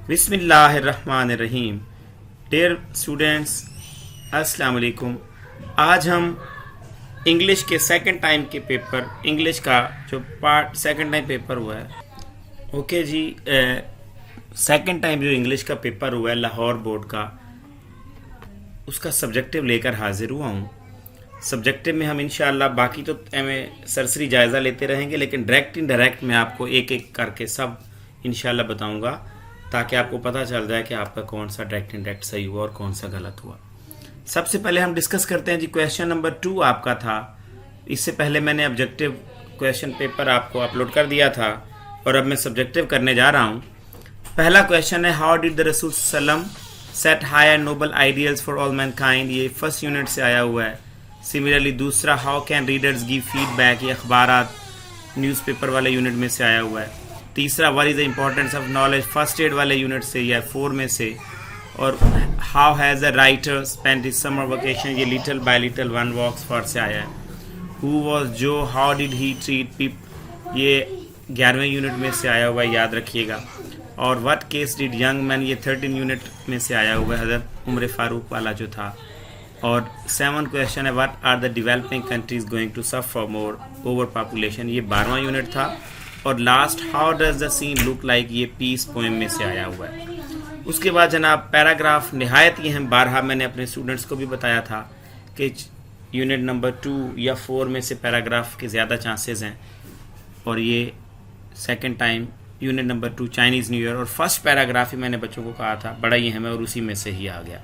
बिस्मिल्लाहिर्रहमानिर्रहीम। Dear students, अस्सलाम वालेकुम। आज हम इंग्लिश के सेकंड टाइम के पेपर, इंग्लिश का जो पार्ट सेकंड टाइम पेपर हुआ है, ओके जी, सेकंड टाइम जो इंग्लिश का पेपर हुआ है लाहौर बोर्ड का, उसका सब्जेक्टिव लेकर हाजिर हुआ हूँ। सब्जेक्टिव में हम इंशाअल्लाह बाकी तो हमें सरसरी जायज़ा लेते रहेंगे, लेकिन डायरेक्ट इनडायरेक्ट मैं आपको एक एक करके सब इंशाअल्लाह बताऊंगा, ताकि आपको पता चल जाए कि आपका कौन सा डायरेक्ट इनडायरेक्ट सही हुआ और कौन सा गलत हुआ। सबसे पहले हम डिस्कस करते हैं जी, क्वेश्चन नंबर 2 आपका था। इससे पहले मैंने ऑब्जेक्टिव क्वेश्चन पेपर आपको अपलोड कर दिया था और अब मैं सब्जेक्टिव करने जा रहा हूँ। पहला क्वेश्चन है, हाउ डिड द रसूल सल्लम set high and noble ideals for all mankind. ये फर्स्ट यूनिट से आया हुआ है। सिमिलरली दूसरा, how can readers give feedback, ये अखबारात न्यूज़पेपर वाले यूनिट में से आया हुआ है। तीसरा, what is the importance of knowledge, first aid वाले यूनिट से या 4 में से। और how has a writer spent his summer vacation, ये little by little one walks for से आया है। हु वॉज जो, how did he treat peep, ये 11वें यूनिट में से आया हुआ है, याद रखिएगा। और what case did young man, ये 13 यूनिट में से आया हुआ है, हज़रत उमर फारूक वाला जो था। और 7 क्वेश्चन है, what are the developing countries going to suffer more over population, ये 12वां यूनिट था। और last, how does the scene look like, ये पीस पोएम में से आया हुआ है। उसके बाद जनाब पैराग्राफ निहायत ही हैं। बारहा मैंने अपने स्टूडेंट्स को भी बताया था कि यूनिट नंबर 2 या 4 में से पैराग्राफ के ज़्यादा चांसेस हैं, और ये second time unit number 2 Chinese new year, और फर्स्ट पैराग्राफ ही मैंने बच्चों को कहा था बड़ा ही अहम है, और उसी में से ही आ गया।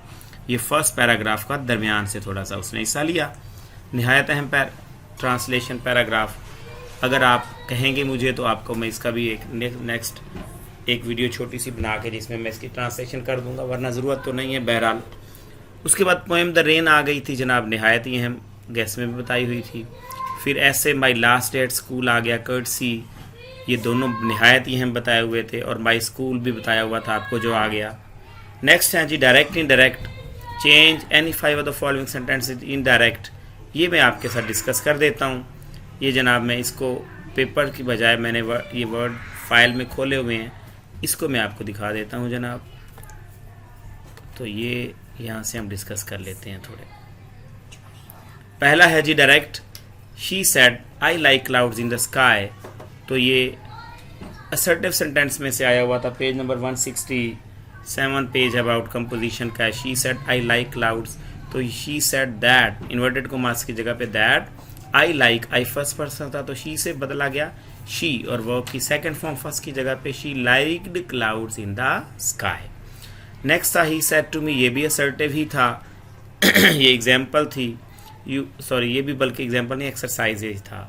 ये फर्स्ट पैराग्राफ का दरमियान से थोड़ा सा उसने हिस्सा लिया। निहायत अहम ट्रांसलेशन पैराग्राफ, अगर आप कहेंगे मुझे तो आपको मैं इसका भी एक नेक्स्ट एक वीडियो छोटी सी बना के जिसमें मैं इसकी ट्रांसलेशन कर दूंगा, वरना ज़रूरत तो नहीं है बहरहाल। उसके बाद पोएम द रेन आ गई थी जनाब, निहायत ही अहम, गैस में भी बताई हुई थी। फिर ऐसे my last day at school आ गया, कर्टसी, ये दोनों निहायत ही अहम बताए हुए थे, और माई स्कूल भी बताया हुआ था आपको जो आ गया। नेक्स्ट है जी direct indirect, change any 5 of the following sentences indirect, ये मैं आपके साथ डिस्कस कर देता हूँ। ये जनाब मैं इसको पेपर की बजाय मैंने ये वर्ड फाइल में खोले हुए हैं, इसको मैं आपको दिखा देता हूँ जनाब। तो ये यहाँ से हम डिस्कस कर लेते हैं थोड़े। पहला है जी direct, she said I like clouds in the sky, तो ये असर्टिव सेंटेंस में से आया हुआ था, page number 167 page about composition का है। She said I like clouds, तो she said that, inverted commas की जगह पे that, I like, I first person था तो शी से बदला गया शी, और वर्ब की सेकंड फॉर्म फर्स्ट की जगह पे she liked clouds in the sky. Next था ही सेड टू मी, ये भी असर्टिव ही था ये एग्जाम्पल थी, ये भी बल्कि एग्जाम्पल नहीं एक्सरसाइज ही था।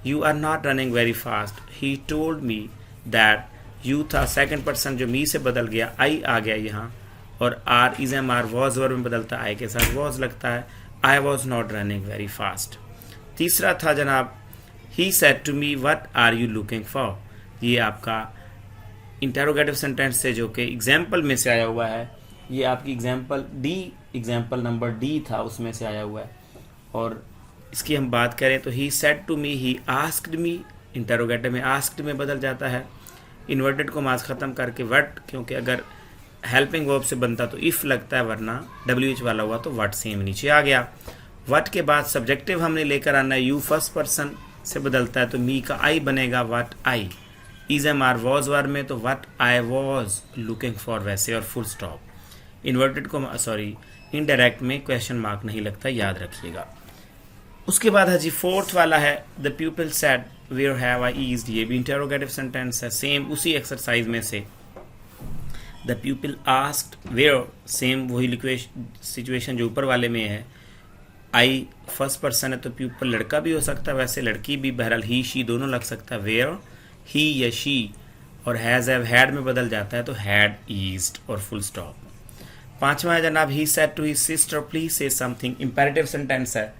You are not running very fast, he told me that, you था सेकंड पर्सन जो मी से बदल गया, आई आ गया यहाँ, और are is am are was verb में बदलता है, आई के साथ वॉज लगता है। I was not running very fast. तीसरा था जनाब, he said to me what are you looking for, ये आपका इंटेरोगेटिव सेंटेंस से जो कि एग्जाम्पल में से आया हुआ है, ये आपकी एग्जाम्पल नंबर डी था, उसमें से आया हुआ है। और इसकी हम बात करें तो he said to me, he asked me, interrogative में आस्क्ड में बदल जाता है, इन्वर्टेड को मास ख़त्म करके व्हाट, क्योंकि अगर हेल्पिंग वर्ब से बनता तो इफ़ लगता है, वरना WH वाला हुआ तो व्हाट सेम नीचे आ गया। व्हाट के बाद सब्जेक्टिव हमने लेकर आना है, यू फर्स्ट पर्सन से बदलता है तो मी का आई बनेगा what I, is am are was verb में तो what I was looking for वैसे, और फुल स्टॉप। इन्वर्टेड को इनडायरेक्ट में क्वेश्चन मार्क नहीं लगता, याद रखिएगा। उसके बाद है जी फोर्थ वाला है, the people said where have I eased, ये भी इंटेरोगेटिव सेंटेंस है, सेम उसी एक्सरसाइज में से। The people asked where, same वही सिचुएशन जो ऊपर वाले में है, आई फर्स्ट पर्सन है तो पीपल लड़का भी हो सकता है, वैसे लड़की भी, बहरहाल ही शी दोनों लग सकता है। वेयर ही या शी, और हैज़ हैव हैड में बदल जाता है तो हैड ईज्ड, और फुल स्टॉप। पांचवा है जनाब, he said to his sister please say something, imperative sentence है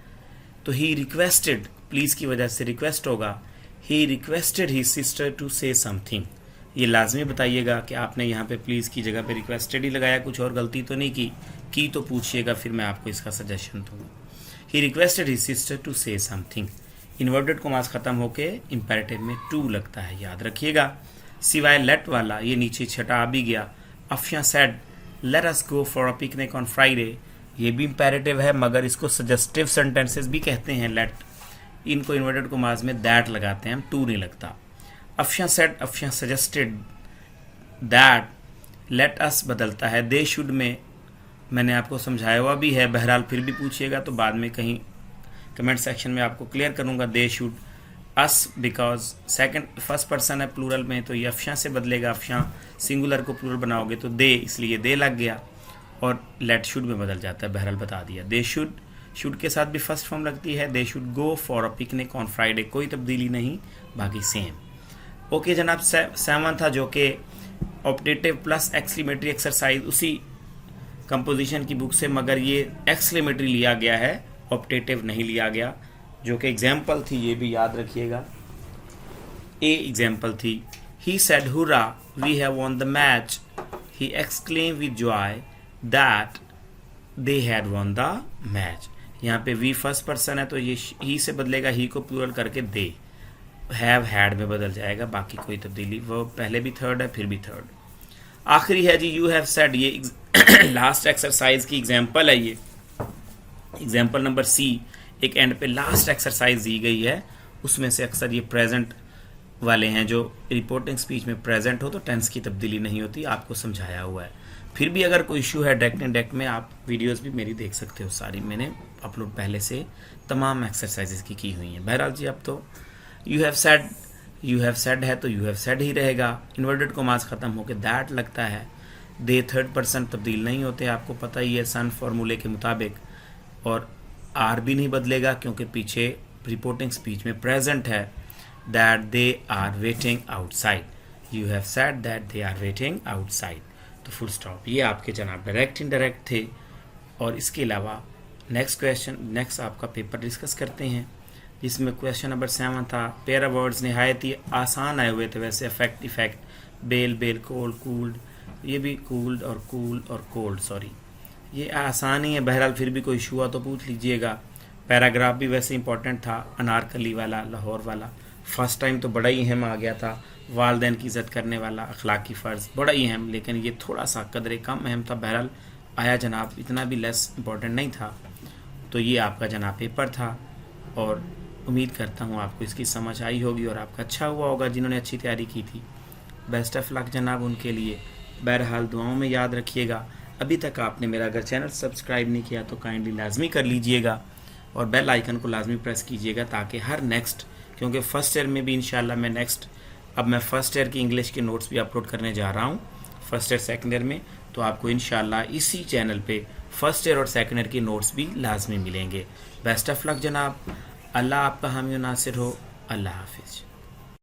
तो ही रिक्वेस्टेड, प्लीज की वजह से रिक्वेस्ट होगा, he requested his sister to say something. ये लाजमी बताइएगा कि आपने यहाँ पे प्लीज़ की जगह पे रिक्वेस्टेड ही लगाया, कुछ और गलती तो नहीं की तो पूछिएगा, फिर मैं आपको इसका सजेशन दूँगा। He requested his sister to say something, inverted commas ख़त्म होके इम्पेरेटिव में टू लगता है, याद रखिएगा। सिवाय लेट वाला, ये नीचे छटा आ भी गया, Afsha said let us go for a picnic on Friday, ये भी इम्पेरेटिव है मगर इसको सजेस्टिव सेंटेंसेस भी कहते हैं। लेट, इनको इन्वर्टेड कॉमास में दैट लगाते हैं हम, टू नहीं लगता। Afsha said, Afsha suggested that, let us बदलता है दे शुड में, मैंने आपको समझाया हुआ भी है, बहरहाल फिर भी पूछिएगा तो बाद में कहीं कमेंट सेक्शन में आपको क्लियर करूंगा। They should, us because second first person है प्लूरल में तो ये अफशा से बदलेगा, अफशा सिंगुलर को प्लूरल बनाओगे तो दे, इसलिए दे लग गया और लेट शुड में बदल जाता है, बहरहाल बता दिया। दे शुड, शुड के साथ भी फर्स्ट फॉर्म लगती है। They should go for a picnic on Friday, कोई तब्दीली नहीं, बाकी सेम। ओके जनाब, 7 था जो कि ऑप्टेटिव प्लस एक्सक्लेमेटरी एक्सरसाइज उसी कंपोजिशन की बुक से, मगर ये एक्सक्लेमेटरी लिया गया है, ऑप्टेटिव नहीं लिया गया, जो कि एग्जाम्पल थी, ये भी याद रखिएगा। ए एग्जाम्पल थी, he said hurrah we have won the match, he exclaim with joy that they had won the match. यहाँ पे वी फर्स्ट पर्सन है तो ये ही से बदलेगा, ही को प्लूरल करके दे, हैव हैड में बदल जाएगा, बाकी कोई तब्दीली, वो पहले भी थर्ड है फिर भी थर्ड। आखिरी है जी यू हैव सेड, ये लास्ट एक्सरसाइज की एग्जाम्पल है। ये एग्जाम्पल नंबर सी, एक एंड पे लास्ट एक्सरसाइज दी गई है, उसमें से अक्सर ये प्रेजेंट वाले हैं, जो रिपोर्टिंग स्पीच में प्रेजेंट हो तो टेंस की तब्दीली नहीं होती, आपको समझाया हुआ है। फिर भी अगर कोई इशू है डायरेक्ट इनडायरेक्ट में, आप वीडियोस भी मेरी देख सकते हो, सारी मैंने अपलोड पहले से तमाम एक्सरसाइजेस की हुई हैं। बहरहाल जी अब तो you have said, you have said है तो यू हैव सेड ही रहेगा, इन्वर्टेड कॉमास खत्म होकर दैट लगता है। दे थर्ड पर्सन तब्दील नहीं होते, आपको पता ही है सन फार्मूले के मुताबिक, और आर भी नहीं बदलेगा क्योंकि पीछे रिपोर्टिंग स्पीच में प्रेजेंट है। That they are waiting outside, you have said that they are waiting outside, तो फुल स्टॉप। ये आपके जनाब डायरेक्ट इनडायरेक्ट थे। और इसके अलावा नेक्स्ट क्वेश्चन, नेक्स्ट आपका पेपर डिस्कस करते हैं, जिसमें क्वेश्चन नंबर 7 था। पेरा वर्ड्स नहायत ही आसान आए हुए थे वैसे, affect, effect, bell, bell, cold, cooled, ये भी कूल्ड और कूल और कोल्ड, सॉरी ये आसान ही है, बहरहाल फिर भी कोई इशू हुआ तो पूछ लीजिएगा। पैराग्राफ भी वैसे इंपॉर्टेंट था, अनारकली वाला, लाहौर वाला, फर्स्ट टाइम तो बड़ा ही अहम आ गया था, वालदैन की इज़्ज़त करने वाला, अखलाकी फ़र्ज़, बड़ा ही अहम, लेकिन ये थोड़ा सा कदरे कम अहम था, बहरहाल आया जनाब, इतना भी लेस इंपॉर्टेंट नहीं था। तो ये आपका जनाब पेपर था और उम्मीद करता हूँ आपको इसकी समझ आई होगी और आपका अच्छा हुआ होगा जिन्होंने अच्छी तैयारी की थी। बेस्ट ऑफ लक जनाब उनके लिए। बहरहाल दुआओं में याद रखिएगा। अभी तक आपने मेरा अगर चैनल सब्सक्राइब नहीं किया तो काइंडली लाजमी कर लीजिएगा और बेल आइकन को लाजमी प्रेस कीजिएगा, ताकि हर नेक्स्ट, क्योंकि फ़र्स्ट ईयर में भी इंशाल्लाह मैं नेक्स्ट, अब मैं फ़र्स्ट ईयर की इंग्लिश के नोट्स भी अपलोड करने जा रहा हूँ फर्स्ट ईयर सेकेंड ईयर में, तो आपको इंशाल्लाह इसी चैनल पे फर्स्ट ईयर और सेकेंड ईयर के नोट्स भी लाजमी मिलेंगे। बेस्ट ऑफ लक जनाब, अल्लाह आपका हामी नासिर हो। अल्लाह हाफिज़।